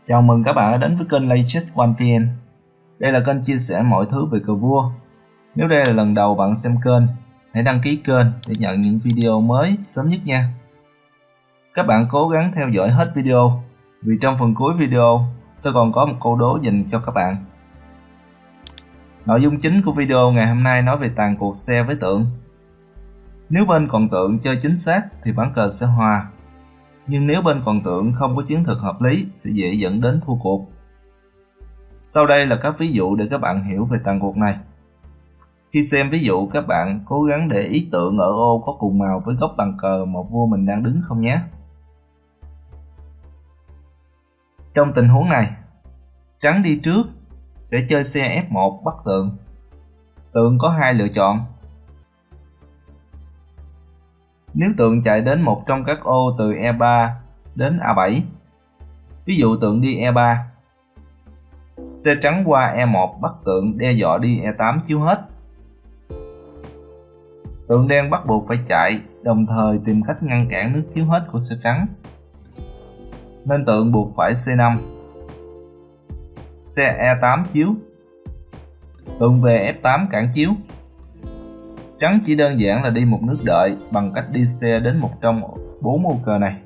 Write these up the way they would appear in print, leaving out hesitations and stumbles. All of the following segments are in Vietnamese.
Chào mừng các bạn đã đến với kênh LayChess1vn. Đây là kênh chia sẻ mọi thứ về cờ vua. Nếu đây là lần đầu bạn xem kênh, hãy đăng ký kênh để nhận những video mới sớm nhất nha. Các bạn cố gắng theo dõi hết video, vì trong phần cuối video tôi còn có một câu đố dành cho các bạn. Nội dung chính của video ngày hôm nay nói về tàn cuộc xe với tượng. Nếu bên còn tượng chơi chính xác thì ván cờ sẽ hòa. Nhưng nếu bên còn tượng không có chiến thuật hợp lý sẽ dễ dẫn đến thua cuộc. Sau đây là các ví dụ để các bạn hiểu về tàn cuộc này. Khi xem ví dụ, các bạn cố gắng để ý tượng ở ô có cùng màu với góc bàn cờ một vua mình đang đứng không nhé. Trong tình huống này, trắng đi trước sẽ chơi xe F1 bắt tượng. Tượng có hai lựa chọn. Nếu tượng chạy đến một trong các ô từ E3 đến A7, ví dụ tượng đi E3, xe trắng qua E1 bắt tượng đe dọa đi E8 chiếu hết. Tượng đen bắt buộc phải chạy, đồng thời tìm cách ngăn cản nước chiếu hết của xe trắng, nên tượng buộc phải C5. Xe E8 chiếu, tượng về F8 cản chiếu. Trắng chỉ đơn giản là đi một nước đợi bằng cách đi xe đến một trong 4 ô cờ này.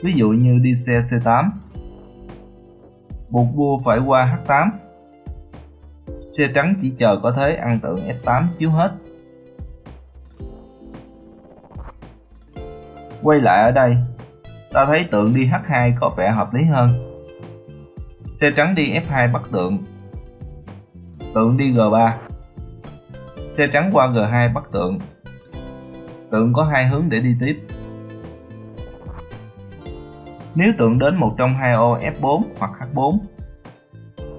Ví dụ như đi xe C8, buộc vua phải qua H8. Xe trắng chỉ chờ có thế ăn tượng F8 chiếu hết. Quay lại ở đây, ta thấy tượng đi H2 có vẻ hợp lý hơn. Xe trắng đi F2 bắt tượng. Tượng đi G3. Xe trắng qua G2 bắt tượng. Tượng có hai hướng để đi tiếp. Nếu tượng đến một trong hai ô F4 hoặc H4,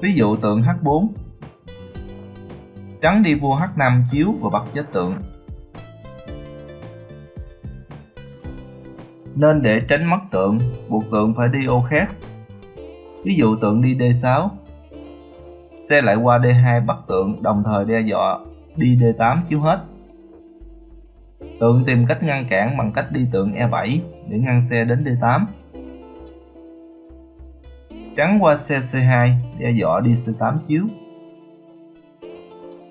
ví dụ tượng H4, trắng đi vua H5 chiếu và bắt chết tượng. Nên để tránh mất tượng, buộc tượng phải đi ô khác. Ví dụ tượng đi D6, xe lại qua D2 bắt tượng, đồng thời đe dọa đi D8 chiếu hết. Tượng tìm cách ngăn cản bằng cách đi tượng E7 để ngăn xe đến D8. Trắng qua xe C2 đe dọa đi C8 chiếu.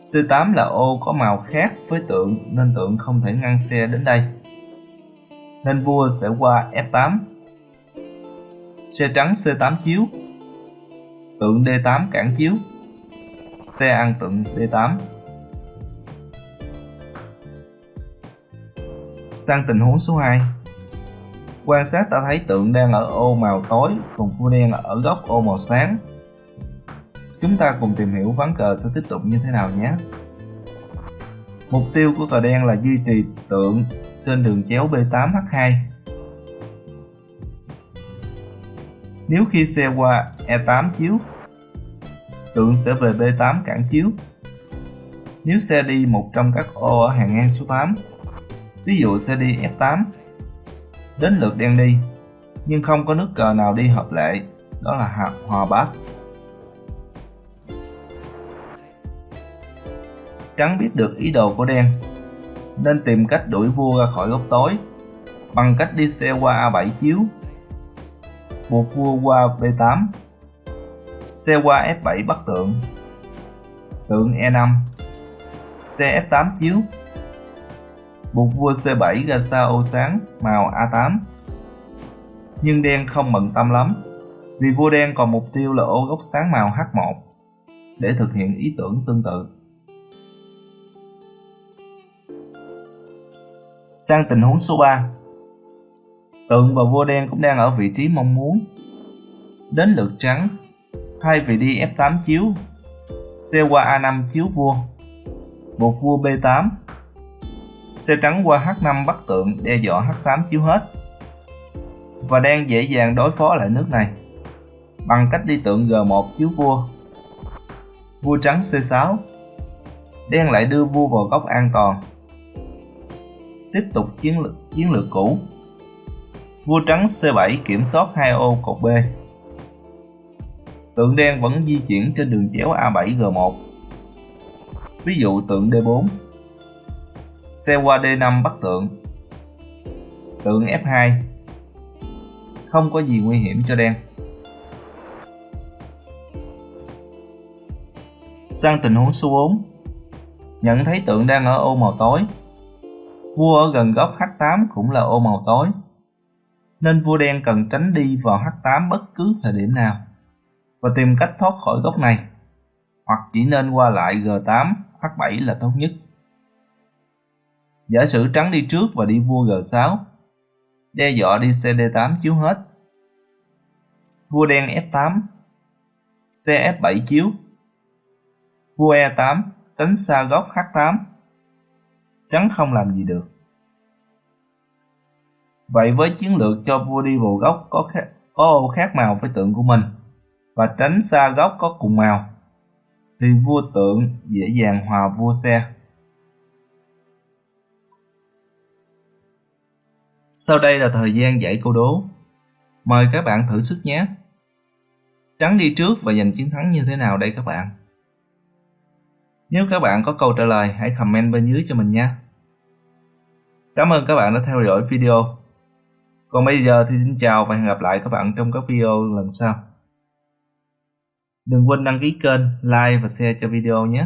C8 là ô có màu khác với tượng nên tượng không thể ngăn xe đến đây, nên vua sẽ qua F8. Xe trắng C8 chiếu, tượng D8 cản chiếu. Xe ăn tượng D8. Sang tình huống số 2. Quan sát ta thấy tượng đang ở ô màu tối, còn vua đen ở góc ô màu sáng. Chúng ta cùng tìm hiểu ván cờ sẽ tiếp tục như thế nào nhé. Mục tiêu của cờ đen là duy trì tượng trên đường chéo B8H2. Nếu khi xe qua E8 chiếu, tượng sẽ về B8 cản chiếu. Nếu xe đi một trong các ô ở hàng ngang số 8, ví dụ xe đi F8, đến lượt đen đi, nhưng không có nước cờ nào đi hợp lệ, đó là hòa pass. Trắng biết được ý đồ của đen, nên tìm cách đuổi vua ra khỏi góc tối bằng cách đi xe qua A7 chiếu, buộc vua qua B8. Xe qua F7 bắt tượng. Tượng E5. Xe F8 chiếu, buộc vua C7 ra xa ô sáng màu A8. Nhưng đen không bận tâm lắm, vì vua đen còn mục tiêu là ô góc sáng màu H1 để thực hiện ý tưởng tương tự. Sang tình huống số 3. Tượng và vua đen cũng đang ở vị trí mong muốn. Đến lượt trắng, thay vì đi F8 chiếu, xe qua A5 chiếu vua, buộc vua B8. Xe trắng qua H5 bắt tượng đe dọa H8 chiếu hết. Và đen dễ dàng đối phó lại nước này bằng cách đi tượng G1 chiếu vua. Vua trắng C6. Đen lại đưa vua vào góc an toàn. Tiếp tục chiến lược cũ. Vua trắng C7 kiểm soát hai ô cột B. Tượng đen vẫn di chuyển trên đường chéo A7 G1. Ví dụ tượng D4. Xe qua D5 bắt tượng. Tượng F2. Không có gì nguy hiểm cho đen. Sang tình huống số 4. Nhận thấy tượng đang ở ô màu tối. Vua ở gần góc H8 cũng là ô màu tối, nên vua đen cần tránh đi vào H8 bất cứ thời điểm nào và tìm cách thoát khỏi góc này, hoặc chỉ nên qua lại G8, H7 là tốt nhất. Giả sử trắng đi trước và đi vua G6, đe dọa đi CD8 chiếu hết. Vua đen F8, CF7 chiếu. Vua E8 tránh xa góc H8. Trắng không làm gì được. Vậy với chiến lược cho vua đi vào góc có ô khác màu với tượng của mình và tránh xa góc có cùng màu, thì vua tượng dễ dàng hòa vua xe. Sau đây là thời gian giải câu đố. Mời các bạn thử sức nhé. Trắng đi trước và giành chiến thắng như thế nào đây các bạn? Nếu các bạn có câu trả lời, hãy comment bên dưới cho mình nha. Cảm ơn các bạn đã theo dõi video. Còn bây giờ thì xin chào và hẹn gặp lại các bạn trong các video lần sau. Đừng quên đăng ký kênh, like và share cho video nhé.